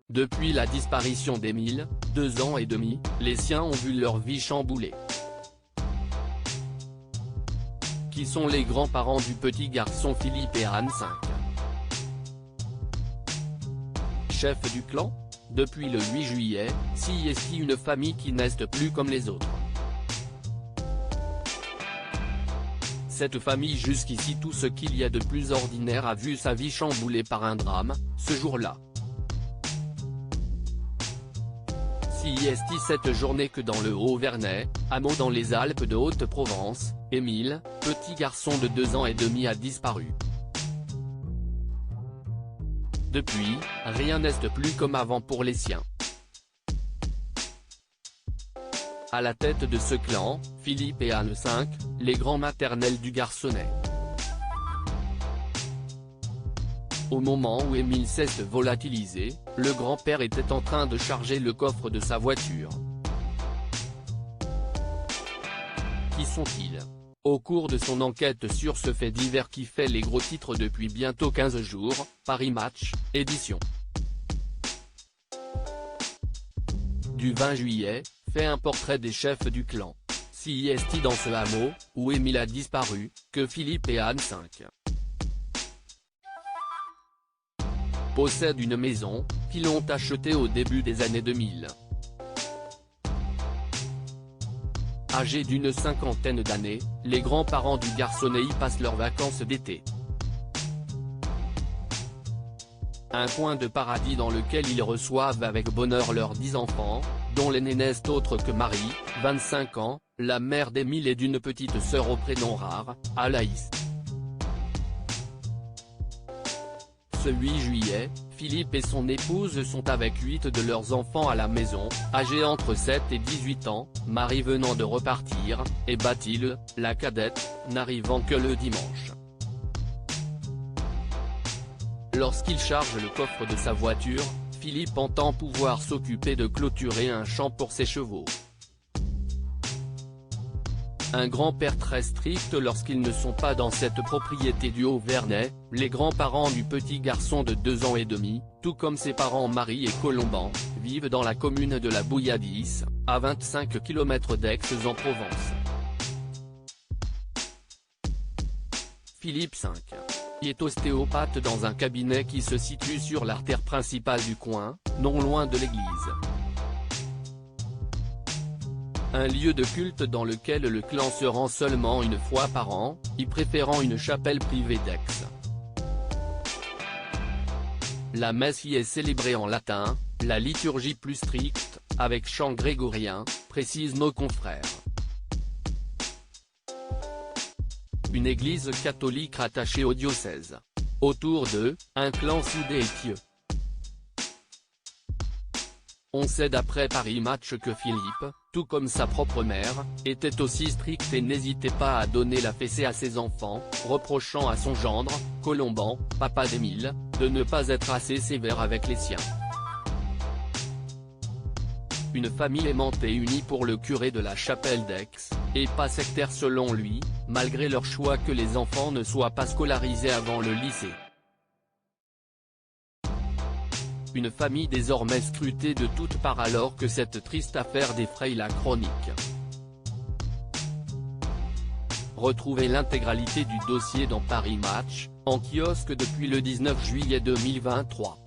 Depuis la disparition d'Émile, 2 ans et demi, les siens ont vu leur vie chamboulée. Qui sont les grands-parents du petit garçon Philippe et Anne 5? Chef du clan? Depuis le 8 juillet, est une famille qui n'est plus comme les autres. Cette famille, jusqu'ici tout ce qu'il y a de plus ordinaire, a vu sa vie chamboulée par un drame, ce jour-là. Cette journée que dans le Haut-Vernay, hameau dans les Alpes de Haute-Provence, Émile, petit garçon de 2 ans et demi, a disparu. Depuis, rien n'est plus comme avant pour les siens. À la tête de ce clan, Philippe et Anne 5, les grands maternels du garçonnet. Au moment où Émile s'est volatilisé, le grand-père était en train de charger le coffre de sa voiture. Qui sont-ils? Au cours de son enquête sur ce fait divers qui fait les gros titres depuis bientôt 15 jours, Paris Match, édition du 20 juillet, fait un portrait des chefs du clan. Dans ce hameau, où Émile a disparu, que Philippe et Anne 5 possèdent une maison, qu'ils ont achetée au début des années 2000. Âgés d'une cinquantaine d'années, les grands-parents du garçonnet y passent leurs vacances d'été. Un coin de paradis dans lequel ils reçoivent avec bonheur leurs 10 enfants, dont l'aîné n'est autre que Marie, 25 ans, la mère d'Émile et d'une petite sœur au prénom rare, Alaïs. Ce 8 juillet, Philippe et son épouse sont avec 8 de leurs enfants à la maison, âgés entre 7 et 18 ans, Marie venant de repartir, et Bathilde, la cadette, n'arrivant que le dimanche. Lorsqu'il charge le coffre de sa voiture, Philippe entend pouvoir s'occuper de clôturer un champ pour ses chevaux. Un grand-père très strict lorsqu'ils ne sont pas dans cette propriété du Haut-Vernay, les grands-parents du petit garçon de 2 ans et demi, tout comme ses parents Marie et Colomban, vivent dans la commune de la Bouilladisse, à 25 km d'Aix-en-Provence. Philippe 5 est ostéopathe dans un cabinet qui se situe sur l'artère principale du coin, non loin de l'église. Un lieu de culte dans lequel le clan se rend seulement une fois par an, y préférant une chapelle privée d'Aix. La messe y est célébrée en latin, la liturgie plus stricte, avec chant grégorien, précisent nos confrères. Une église catholique rattachée au diocèse. Autour d'eux, un clan soudé et pieux. On sait d'après Paris Match que Philippe, tout comme sa propre mère, était aussi strict et n'hésitait pas à donner la fessée à ses enfants, reprochant à son gendre, Colomban, papa d'Émile, de ne pas être assez sévère avec les siens. Une famille aimante et unie pour le curé de la chapelle d'Aix, et pas sectaire selon lui, malgré leur choix que les enfants ne soient pas scolarisés avant le lycée. Une famille désormais scrutée de toutes parts alors que cette triste affaire défraye la chronique. Retrouvez l'intégralité du dossier dans Paris Match, en kiosque depuis le 19 juillet 2023.